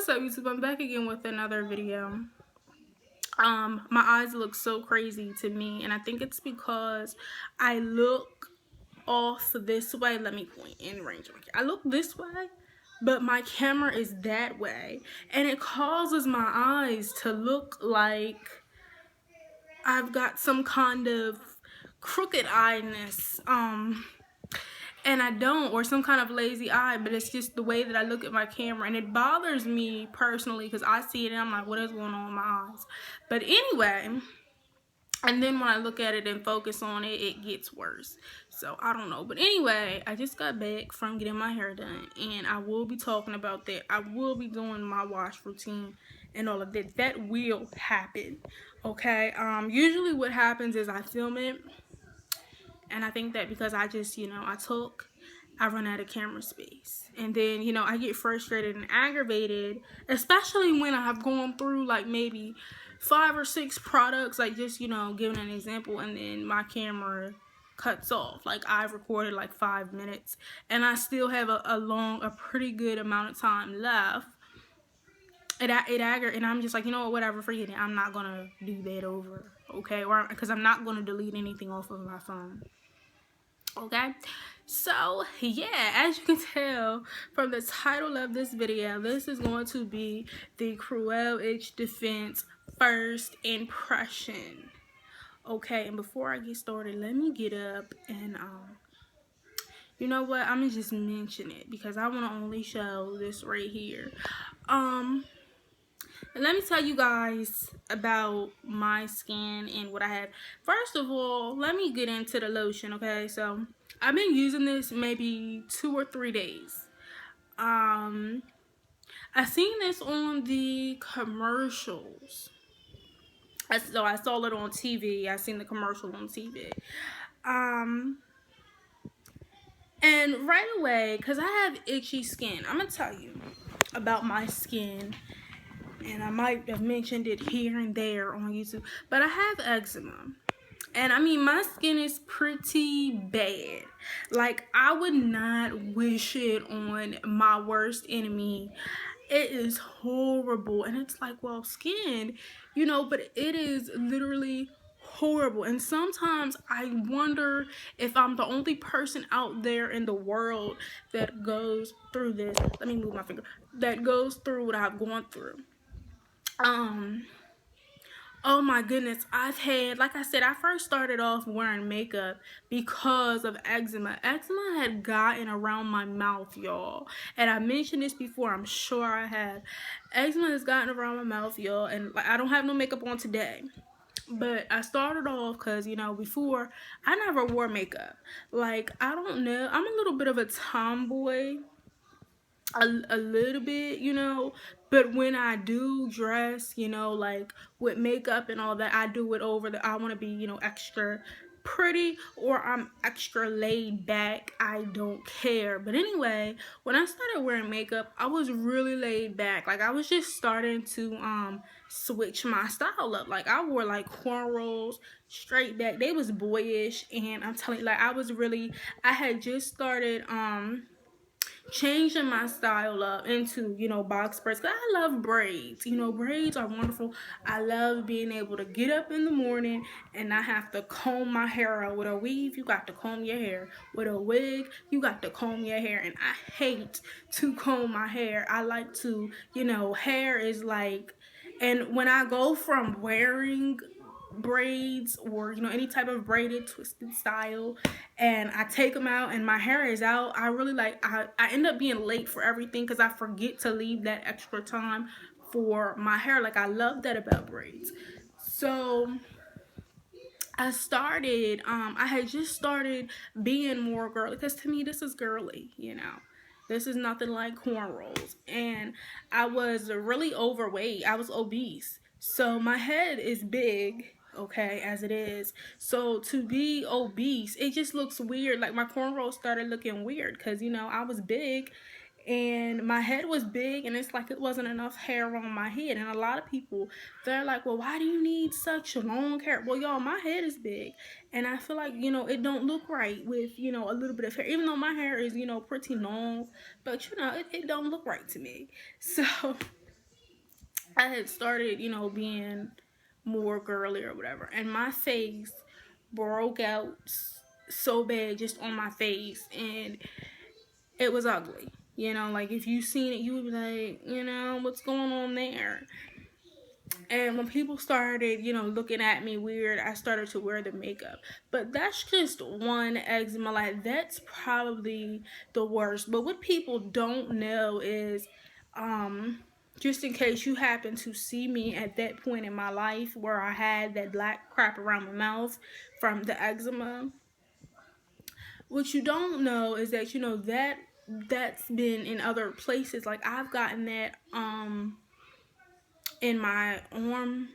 What's up, YouTube? I'm back again with another video. My eyes look so crazy to me, and I think it's because I look off this way. Let me point in range. I look this way, but my camera is that way, and it causes my eyes to look like I've got some kind of crooked eyedness. And I don't, or some kind of lazy eye, but it's just the way that I look at my camera, and it bothers me personally because I see it and I'm like, what is going on with my eyes? But anyway, and then when I look at it and focus on it, it gets worse. So I don't know. But anyway, I just got back from getting my hair done, and I will be talking about that. I will be doing my wash routine and all of that. That will happen, okay? Usually what happens is I film it, and I think that because I just, I run out of camera space. And then, I get frustrated and aggravated, especially when I've gone through like maybe 5 or 6 products, like just, giving an example, and then my camera cuts off. Like I've recorded like 5 minutes and I still have a pretty good amount of time left. And I'm just like, whatever, forget it. I'm not gonna do that over, okay? Or because I'm not gonna delete anything off of my phone. Okay, so yeah, as you can tell from the title of this video, this is going to be the Curel Itch Defense first impression. Okay, and before I get started, let me get up and you know what, I'm gonna just mention it because I want to only show this right here. And let me tell you guys about my skin and what I have. First of all, let me get into the lotion, okay? So, I've been using this maybe 2 or 3 days. I seen this on the commercials. So I saw it on TV. I seen the commercial on TV. And right away, because I have itchy skin, I'm going to tell you about my skin. And I might have mentioned it here and there on YouTube, but I have eczema. And I mean, my skin is pretty bad. Like, I would not wish it on my worst enemy. It is horrible. And it's like, well, skin, but it is literally horrible. And sometimes I wonder if I'm the only person out there in the world that goes through this. Let me move my finger. That goes through what I've gone through. Oh my goodness, I've had, like I said, I first started off wearing makeup because of eczema. Eczema had gotten around my mouth, y'all. And I mentioned this before, I'm sure I have. Eczema has gotten around my mouth, y'all, and like, I don't have no makeup on today. But I started off because, before, I never wore makeup. Like, I don't know, I'm a little bit of a tomboy. A little bit, but when I do dress, like with makeup and all that, I do it over I want to be, extra pretty, or I'm extra laid back. I don't care. But anyway, when I started wearing makeup, I was really laid back. Like, I was just starting to switch my style up. Like, I wore like cornrows, straight back. They was boyish, and I'm telling you, like, I had just started changing my style up into, box braids. I love braids. Braids are wonderful. I love being able to get up in the morning and not have to comb my hair out. With a weave, you got to comb your hair. With a wig, you got to comb your hair. And I hate to comb my hair. I like to, hair is like, and when I go from wearing braids or any type of braided twisted style and I take them out and my hair is out, I really I end up being late for everything because I forget to leave that extra time for my hair. Like, I love that about braids. So I started I had just started being more girly, because to me this is girly, this is nothing like cornrows. And I was really overweight. I was obese, so my head is big, okay, as it is. So to be obese, it just looks weird. Like, my cornrows started looking weird because I was big and my head was big, and it's like it wasn't enough hair on my head. And a lot of people, they're like, well, why do you need such long hair? Well, y'all, my head is big, and I feel like, it don't look right with, a little bit of hair, even though my hair is, pretty long, but it don't look right to me. So I had started, you know, being more girly or whatever, and my face broke out so bad just on my face, and it was ugly. You know, like if you seen it, you would be like, you know, what's going on there? And when people started, you know, looking at me weird, I started to wear the makeup. But that's just one eczema. Like, that's probably the worst. But what people don't know is, just in case you happen to see me at that point in my life where I had that black crap around my mouth from the eczema, what you don't know is that, you know, that's been in other places. Like, I've gotten that in my arm,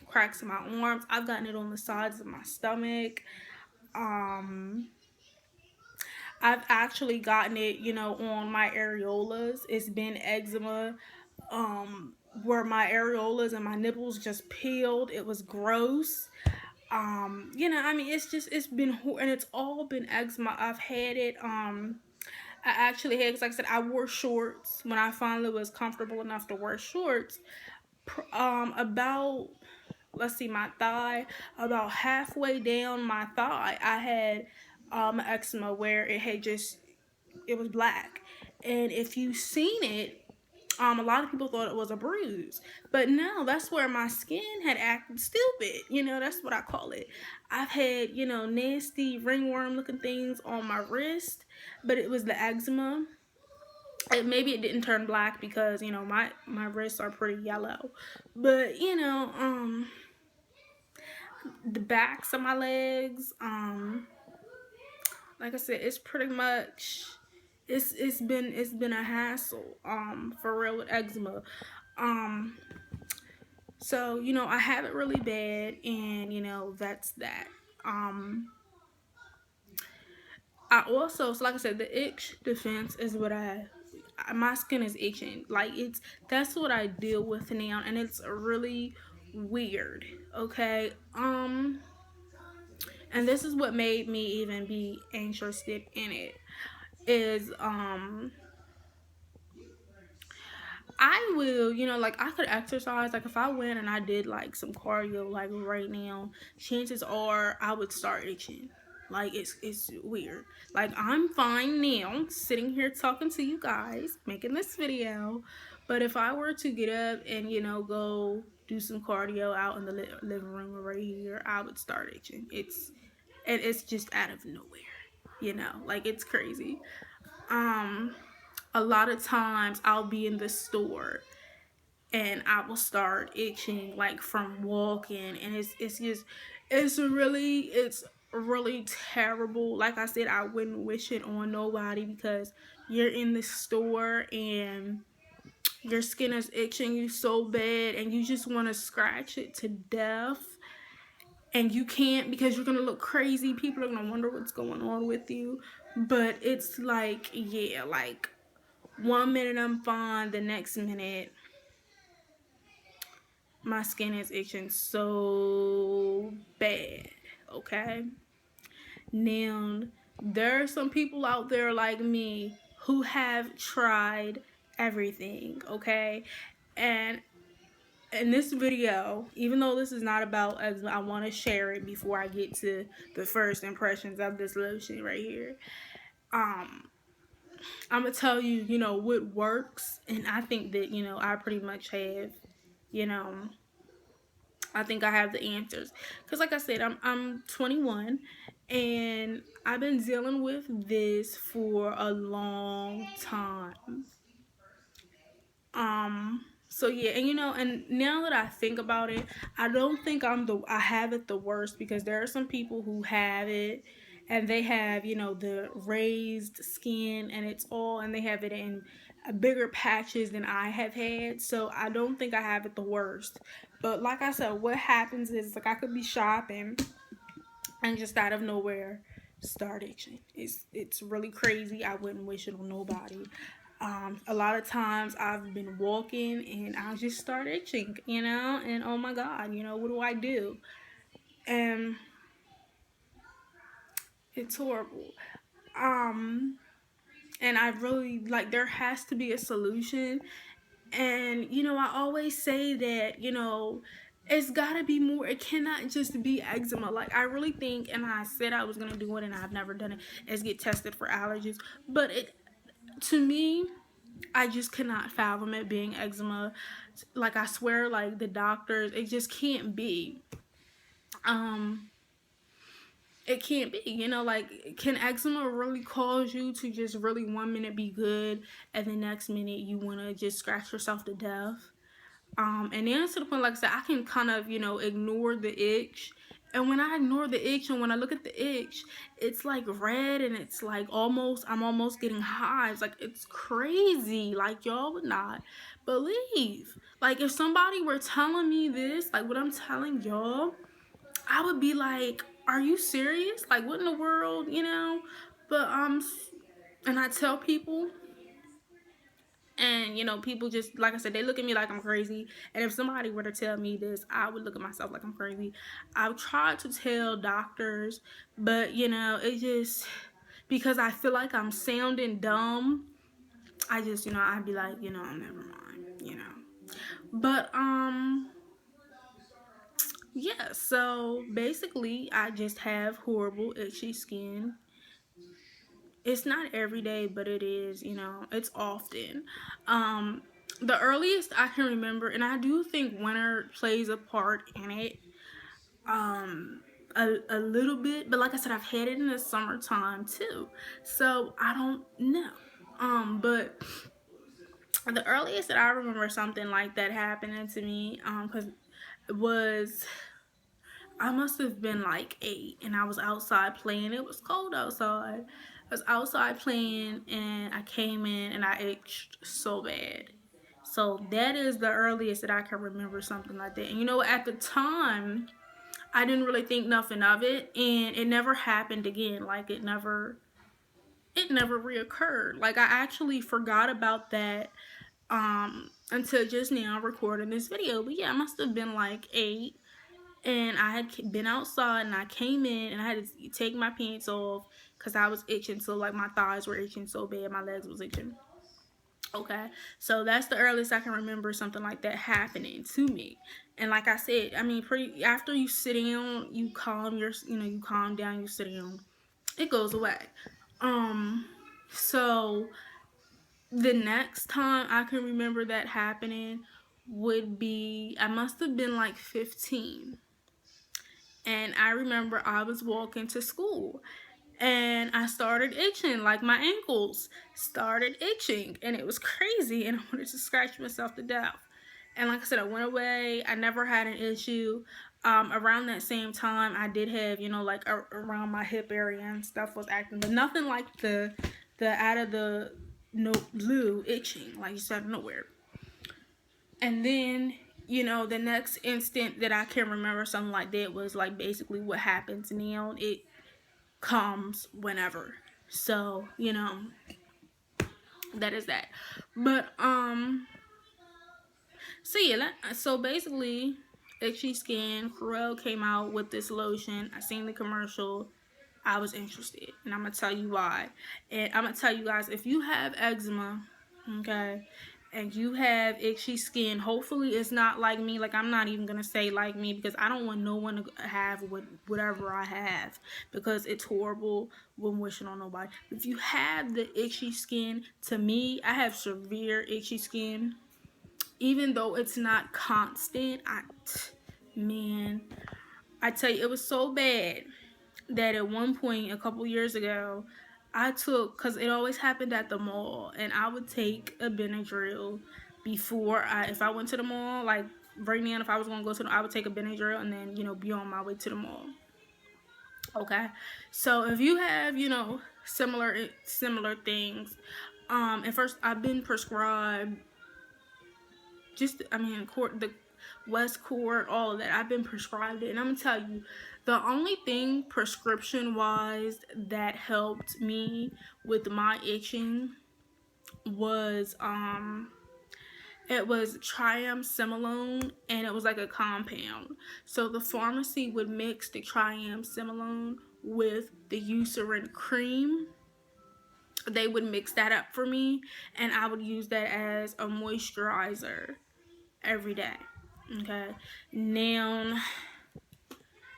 cracks in my arms. I've gotten it on the sides of my stomach. I've actually gotten it, you know, on my areolas. It's been eczema, where my areolas and my nipples just peeled. It was gross. You know, I mean, it's been, and it's all been eczema. I've had it, I actually had, because like I said, I wore shorts when I finally was comfortable enough to wear shorts. About, let's see, my thigh, about halfway down my thigh, I had eczema where it was black. And if you seen it, a lot of people thought it was a bruise, but no, that's where my skin had acted stupid. You know, that's what I call it. I've had, you know, nasty ringworm looking things on my wrist, but it was the eczema. Maybe it didn't turn black because, you know, my wrists are pretty yellow, but you know, the backs of my legs, like I said, it's pretty much, it's been a hassle, for real, with eczema. So, you know, I have it really bad, and you know, that's that. I also, so like I said, the itch defense is what my skin is itching. Like, that's what I deal with now, and it's really weird. Okay. And this is what made me even be interested in it, is I will, you know, like, I could exercise. Like, if I went and I did like some cardio, like right now, chances are I would start itching. Like, it's weird. Like, I'm fine now, sitting here talking to you guys, making this video. But if I were to get up and, you know, go do some cardio out in the living room right here, I would start itching. It's just out of nowhere. You know, like, it's crazy. A lot of times I'll be in the store and I will start itching, like, from walking, and it's really terrible. Like I said, I wouldn't wish it on nobody, because you're in the store and your skin is itching you so bad, and you just want to scratch it to death, and you can't, because you're gonna look crazy. People are gonna wonder what's going on with you. But it's like, yeah, like, 1 minute I'm fine, the next minute my skin is itching so bad. Okay, now there are some people out there like me who have tried everything. Okay, and in this video, even though this is not about eczema, I want to share it before I get to the first impressions of this lotion right here. I'm gonna tell you, you know, what works, and I think that, you know, I pretty much have, you know, I think I have the answers. Because like I said, I'm 21, and I've been dealing with this for a long time. So yeah, and you know, and now that I think about it, I don't think I have it the worst, because there are some people who have it and they have, you know, the raised skin, and and they have it in bigger patches than I have had. So I don't think I have it the worst. But like I said, what happens is, like, I could be shopping and just out of nowhere start itching. It's really crazy. I wouldn't wish it on nobody. A lot of times I've been walking and I just start itching, you know, and oh my god, you know, what do I do? And it's horrible. And I really, like, there has to be a solution. And, I always say that, it's gotta be more. It cannot just be eczema. Like, I really think, and I said I was gonna do it and I've never done it, is get tested for allergies. But to me, I just cannot fathom it being eczema. Like, I swear, like, the doctors, it just can't be. It can't be, like, can eczema really cause you to just really 1 minute be good and the next minute you want to just scratch yourself to death? And then to the point, like I said, I can kind of, ignore the itch. And when I ignore the itch and when I look at the itch, it's like red and it's like I'm almost getting hives. Like, it's crazy. Like, y'all would not believe. Like, if somebody were telling me this, like what I'm telling y'all, I would be like, are you serious? Like, what in the world, But, and I tell people, and, people just, like I said, they look at me like I'm crazy. And if somebody were to tell me this, I would look at myself like I'm crazy. I've tried to tell doctors, but, it just, because I feel like I'm sounding dumb, I just, I'd be like, never mind. But, yeah, so basically, I just have horrible itchy skin. It's not every day, but it is, it's often. The earliest I can remember, and I do think winter plays a part in it, a little bit, but like I said, I've had it in the summertime too, so I don't know. But the earliest that I remember something like that happening to me, cause was, I must have been like 8 and I was outside playing. It was cold outside. I was outside playing and I came in and I itched so bad. So that is the earliest that I can remember something like that. And at the time, I didn't really think nothing of it, and it never happened again. Like, it never reoccurred. Like, I actually forgot about that until just now recording this video. But yeah, I must have been like 8. And I had been outside and I came in and I had to take my pants off because I was itching. So, like, my thighs were itching so bad, my legs was itching. Okay, so that's the earliest I can remember something like that happening to me. And like I said, I mean, after you sit down, you calm you calm down, you sit down, it goes away. So the next time I can remember that happening would be, I must have been like 15. And I remember I was walking to school and I started itching, like my ankles started itching, and it was crazy, and I wanted to scratch myself to death. And like I said, I went away. I never had an issue. Around that same time, I did have, like around my hip area and stuff was acting, but nothing like the out of the blue itching, like just out of nowhere. And then, the next instant that I can remember something like that was like basically what happens now. It comes whenever. So, that is that. But, so yeah, so basically, Itchy Skin, Curel came out with this lotion. I seen the commercial. I was interested, and I'm gonna tell you why. And I'm gonna tell you guys, if you have eczema, okay, and you have itchy skin, hopefully it's not like me. Like, I'm not even gonna say like me, because I don't want no one to have whatever I have, because it's horrible. Wouldn't wish it on nobody. If you have the itchy skin, to me, I have severe itchy skin. Even though it's not constant, man, I tell you, it was so bad that at one point a couple years ago, I took, because it always happened at the mall, and I would take a Benadryl before if I went to the mall. Like, right now, if I was going to go to I would take a Benadryl and then, be on my way to the mall. Okay, so if you have, similar things, and first, I've been prescribed the West Court, all of that. I've been prescribed it, and I'm gonna tell you, the only thing prescription wise that helped me with my itching was it was triamcinolone, and it was like a compound. So the pharmacy would mix the triamcinolone with the Eucerin cream. they would mix that up for me, and I would use that as a moisturizer every day. Okay, now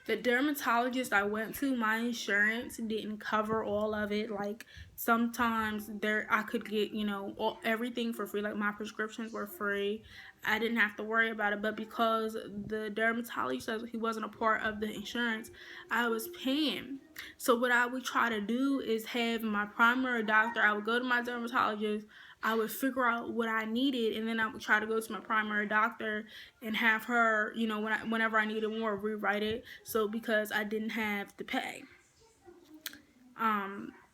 the dermatologist I went to, my insurance didn't cover all of it. Like sometimes there I could get, you know, everything for free. Like my prescriptions were free. I didn't have to worry about it. But because the dermatologist says he wasn't a part of the insurance, I was paying. So what I would try to do is have my primary doctor, I would go to my dermatologist, I would figure out what I needed, and then I would try to go to my primary doctor and have her, you know, whenever I needed more, rewrite it. So because I didn't have to pay.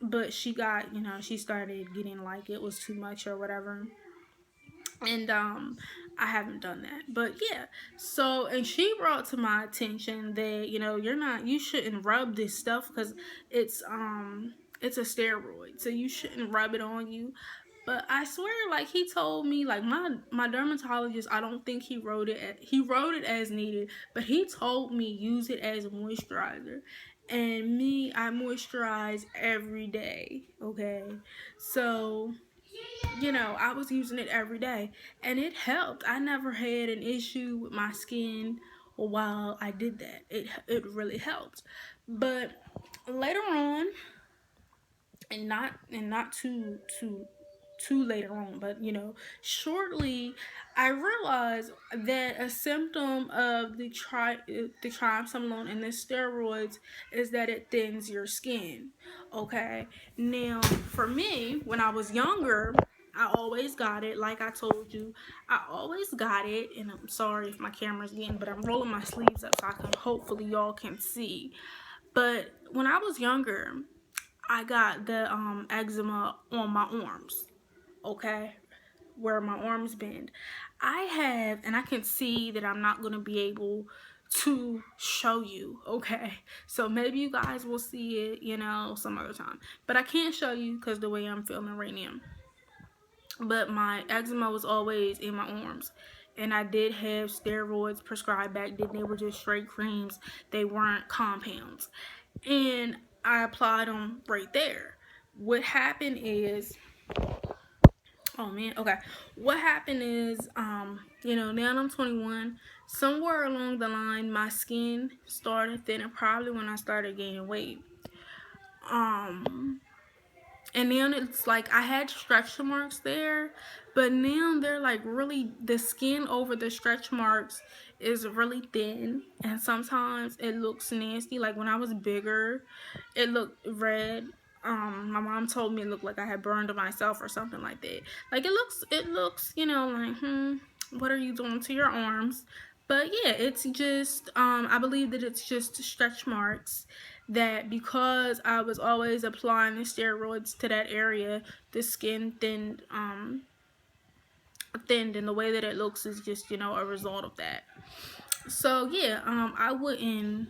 But she got, you know, she started getting like it was too much or whatever. And I haven't done that. But yeah, so, and she brought to my attention that, you know, you shouldn't rub this stuff because it's a steroid, so you shouldn't rub it on you. But I swear, like, he told me, like, my dermatologist, I don't think he wrote it as needed, but he told me use it as a moisturizer. And me, I moisturize every day, okay? So, you know, I was using it every day, and it helped. I never had an issue with my skin while I did that. It really helped. But later on, and not too later on, but you know, shortly, I realized that a symptom of the triamcinolone and the steroids is that it thins your skin. Okay, now for me, when I was younger, I always got it. Like I told you, I always got it, and I'm sorry if my camera's getting, but I'm rolling my sleeves up so I can hopefully y'all can see. But when I was younger, I got the eczema on my arms, okay, where my arms bend. I have, and I can see that I'm not going to be able to show you, okay, so maybe you guys will see it, you know, some other time, but I can't show you because the way I'm filming right now. But my eczema was always in my arms, and I did have steroids prescribed back then. They were just straight creams, they weren't compounds, and I applied them right there. What happened is, oh man, okay, what happened is, you know, now I'm 21. Somewhere along the line, my skin started thinning, probably when I started gaining weight. And then it's like I had stretch marks there, but now they're like really, the skin over the stretch marks is really thin, and sometimes it looks nasty. Like when I was bigger, it looked red. My mom told me it looked like I had burned myself or something like that. Like it looks, you know, like, what are you doing to your arms? But yeah, it's just, I believe that it's just stretch marks, that because I was always applying the steroids to that area, the skin thinned, and the way that it looks is just, you know, a result of that. So yeah, I wouldn't,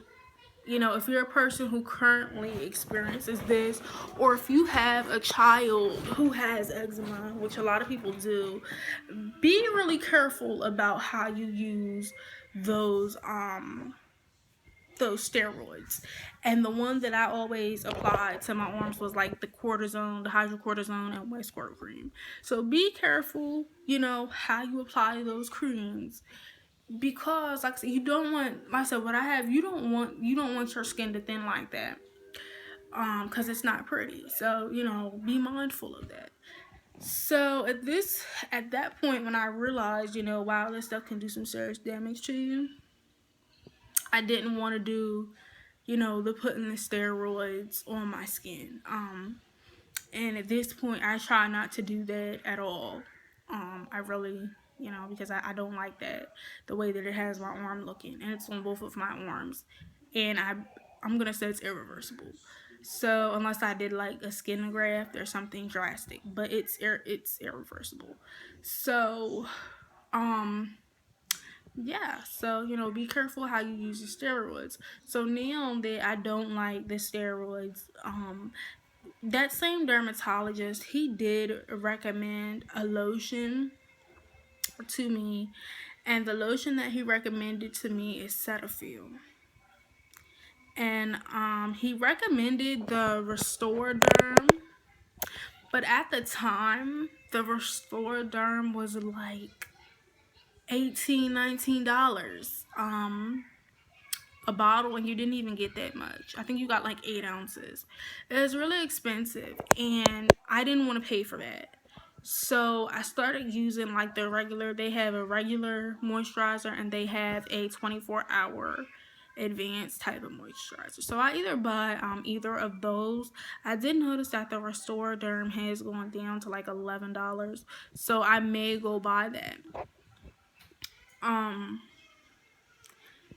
you know, if you're a person who currently experiences this, or if you have a child who has eczema, which a lot of people do, be really careful about how you use those steroids. And the one that I always applied to my arms was like the cortisone, the hydrocortisone, and wet squirt cream. So be careful, you know, how you apply those creams, because like I said, you don't want, like I said, what I have, you don't want your skin to thin like that, because it's not pretty. So, you know, be mindful of that. So at that point, when I realized, you know, wow, this stuff can do some serious damage to you, I didn't want to do, you know, the putting the steroids on my skin. And at this point, I try not to do that at all. I really, you know, because I don't like that, the way that it has my arm looking, and it's on both of my arms, and I'm gonna say it's irreversible. So unless I did like a skin graft or something drastic, but it's irreversible. So, yeah, so, you know, be careful how you use the steroids. So now that I don't like the steroids, that same dermatologist, he did recommend a lotion to me, and the lotion that he recommended to me is Cetaphil. And he recommended the Restore Derm, But at the time, the Restore Derm was like $18, $19 a bottle, and you didn't even get that much. I think you got like 8 ounces. It was really expensive, and I didn't want to pay for that. So I started using like the regular. They have a regular moisturizer, and they have a 24-hour advanced type of moisturizer. So I either buy either of those. I did notice that the Restore Derm has gone down to like $11, so I may go buy that.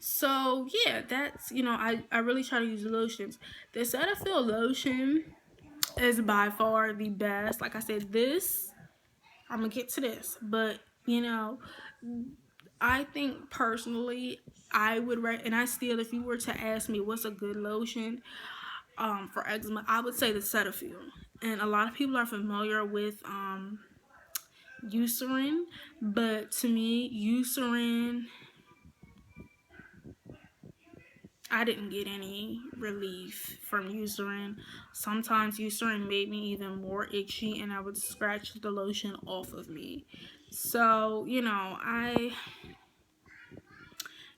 So yeah, that's, I really try to use lotions. The Cetaphil lotion is by far the best. Like I said, this, I'm gonna get to this, but I think personally, I would and I still, if you were to ask me what's a good lotion for eczema, I would say the Cetaphil. And a lot of people are familiar with Eucerin, but to me, Eucerin, I didn't get any relief from Eucerin. Sometimes Eucerin made me even more itchy, and I would scratch the lotion off of me. So,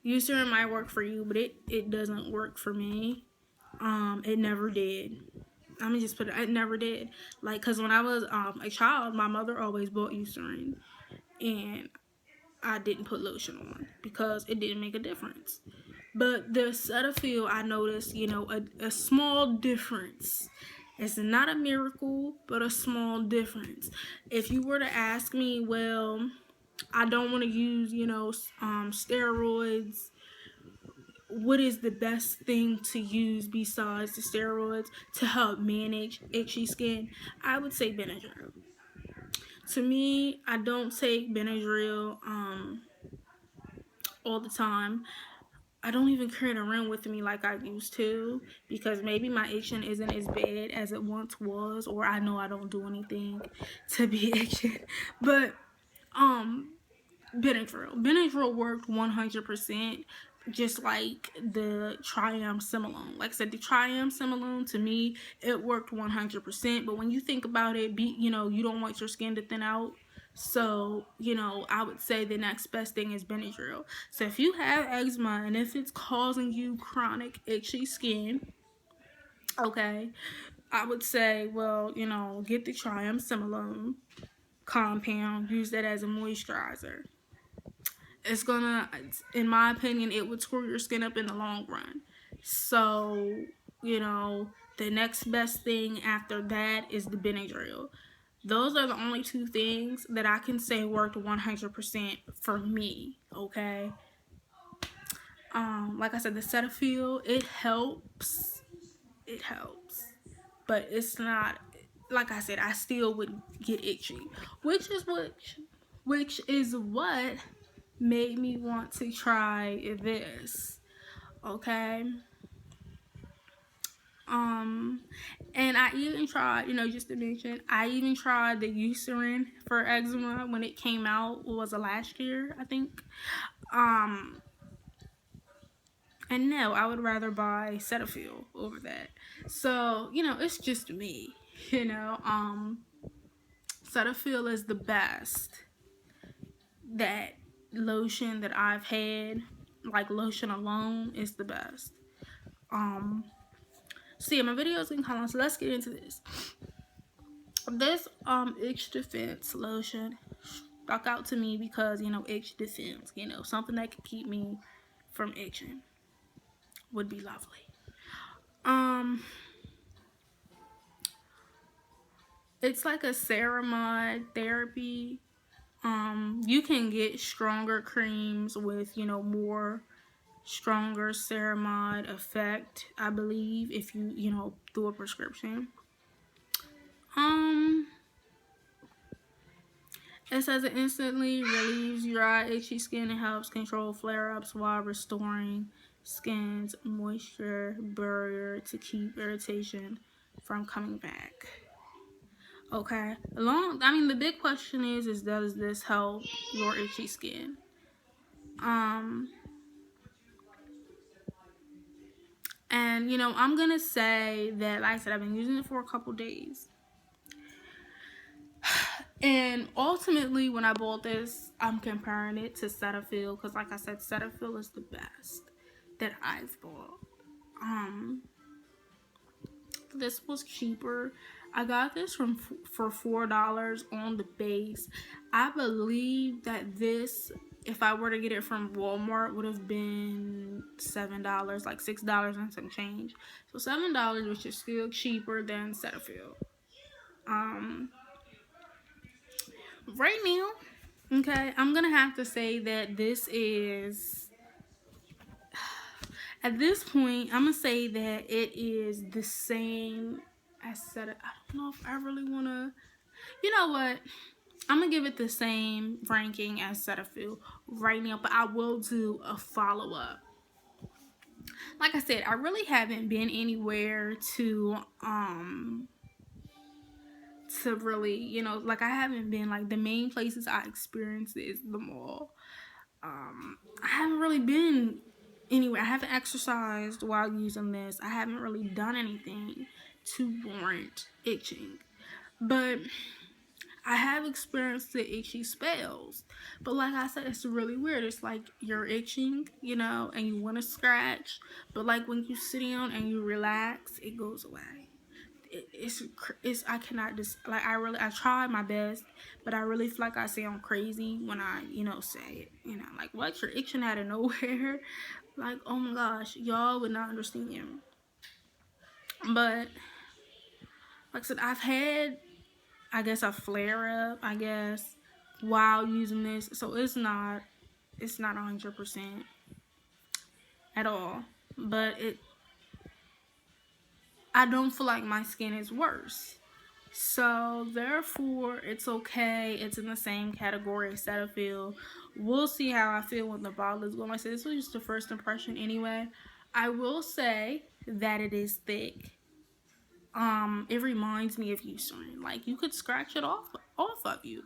Eucerin might work for you, but it doesn't work for me. It never did. Let me just put it never did. Like, because when I was a child, my mother always bought Eucerin, and I didn't put lotion on because it didn't make a difference. But the Cetaphil, I noticed, a small difference. It's not a miracle, but a small difference. If you were to ask me, well, I don't want to use, steroids, what is the best thing to use besides the steroids to help manage itchy skin? I would say Benadryl. To me, I don't take Benadryl all the time. I don't even carry it around with me like I used to, because maybe my itching isn't as bad as it once was, or I know I don't do anything to be itching. But Benadryl worked 100%, just like the Triamcinolone. Like I said, the Triamcinolone, to me, it worked 100%. But when you think about it, you don't want your skin to thin out. So, I would say the next best thing is Benadryl. So if you have eczema and if it's causing you chronic itchy skin, okay, I would say, well, get the Triamcinolone compound, use that as a moisturizer. It's gonna, in my opinion, it would screw your skin up in the long run. So, the next best thing after that is the Benadryl. Those are the only two things that I can say worked 100% for me, okay? Like I said, the Cetaphil, it helps. It helps. But it's not, like I said, I still would get itchy. Which is what made me want to try this, okay? And I even tried, just to mention, I even tried the Eucerin for eczema when it came out. What was it, last year, I think? And no, I would rather buy Cetaphil over that. So, it's just me, Cetaphil is the best that lotion that I've had. Like, lotion alone is the best. So yeah, my video's getting kind of long, so let's get into this. This itch defense lotion stuck out to me because, itch defense, something that could keep me from itching would be lovely. It's like a ceramide therapy. You can get stronger creams with, more stronger ceramide effect, I believe, if you, do a prescription. It says it instantly relieves dry, itchy skin and helps control flare-ups while restoring skin's moisture barrier to keep irritation from coming back. Okay, the big question is does this help your itchy skin? And I'm gonna say that, like I said, I've been using it for a couple days. And ultimately, when I bought this, I'm comparing it to Cetaphil because, like I said, Cetaphil is the best that I've bought. This was cheaper. I got this for $4 on the base. I believe that this, if I were to get it from Walmart, would have been $7, like $6 and some change. So $7, which is still cheaper than Cetaphil. Right now, okay, I'm gonna have to say that this is, at this point, I'm gonna say that it is the same as Cetaphil. I don't know if I really wanna, you know what? I'm gonna give it the same ranking as Cetaphil right now, but I will do a follow-up. Like I said, I really haven't been anywhere to really, you know, like I haven't been, like, the main places I experience is the mall. I haven't really been anywhere. I haven't exercised while using this. I haven't really done anything to warrant itching. But I have experienced the itchy spells. But like I said, it's really weird. It's like you're itching, you know, and you want to scratch. But like when you sit down and you relax, it goes away. It's I cannot just, like, I try my best, but I really feel like I sound crazy when I, you know, say it, you know, like, what, you're itching out of nowhere? Like, oh my gosh, y'all would not understand. But like I said, I've had, I guess, a flare up, I guess, while using this, so it's not 100% at all, but I don't feel like my skin is worse. So therefore, it's okay. It's in the same category as Cetaphil. We'll see how I feel when the bottle is going. Like I said, this was just the first impression anyway. I will say that it is thick. It reminds me of Eucerin. Like, you could scratch it off of you.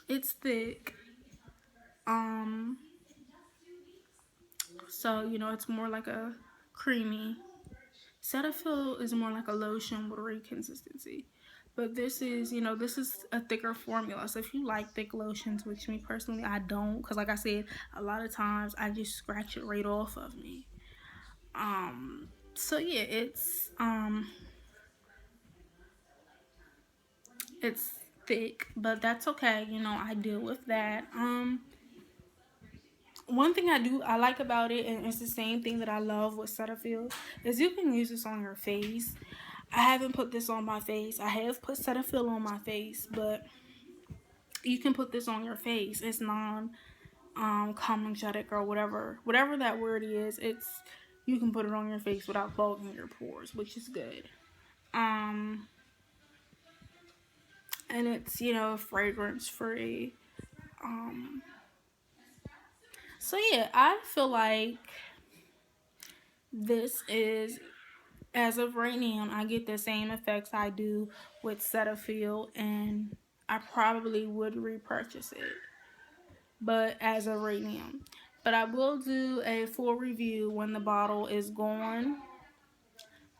It's thick. So, you know, it's more like a creamy. Cetaphil is more like a lotion, watery consistency. But this is, you know, this is a thicker formula. So if you like thick lotions, which me personally, I don't. Because like I said, a lot of times I just scratch it right off of me. So yeah, it's thick, but that's okay. You know, I deal with that. One thing I like about it, and it's the same thing that I love with Cetaphil, is you can use this on your face. I haven't put this on my face. I have put Cetaphil on my face, but you can put this on your face. It's non-comedogenic or whatever that word is. You can put it on your face without clogging your pores, which is good. And it's, you know, fragrance free. So yeah, I feel like this is, as of right now, I get the same effects I do with Cetaphil, and I probably would repurchase it. But as of right now. But I will do a full review when the bottle is gone.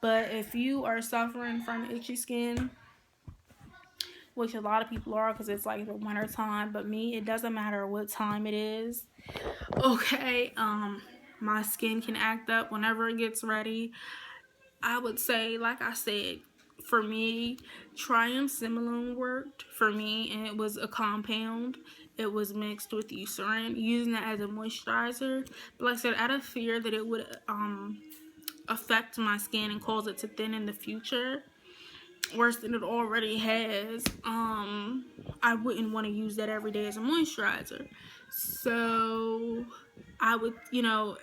But if you are suffering from itchy skin, which a lot of people are because it's like the winter time, but me, it doesn't matter what time it is. Okay, my skin can act up whenever it gets ready. I would say, like I said, for me, triamcinolone worked for me, and it was a compound. It was mixed with Eucerin, using it as a moisturizer. But like I said, out of fear that it would affect my skin and cause it to thin in the future, worse than it already has, I wouldn't want to use that every day as a moisturizer. So I would, you know,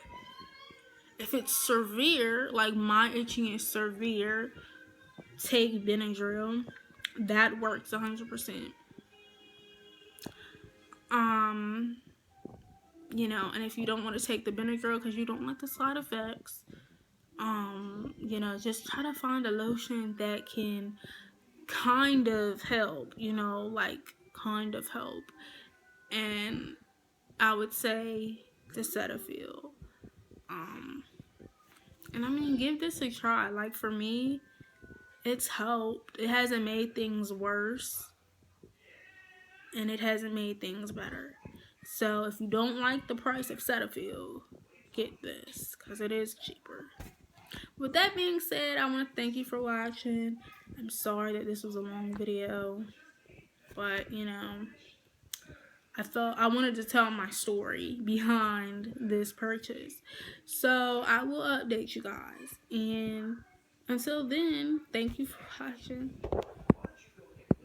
if it's severe, like my itching is severe, take Benadryl. That works 100%. You know, and if you don't want to take the Benadryl because you don't like the side effects, you know, just try to find a lotion that can kind of help, you know, like kind of help. And I would say the Cetaphil. And I mean, give this a try. Like, for me, it's helped. It hasn't made things worse, and it hasn't made things better. So if you don't like the price of Cetaphil, get this, because it is cheaper. With that being said, I want to thank you for watching. I'm sorry that this was a long video, but you know, I felt I wanted to tell my story behind this purchase. So I will update you guys, and until then, thank you for watching.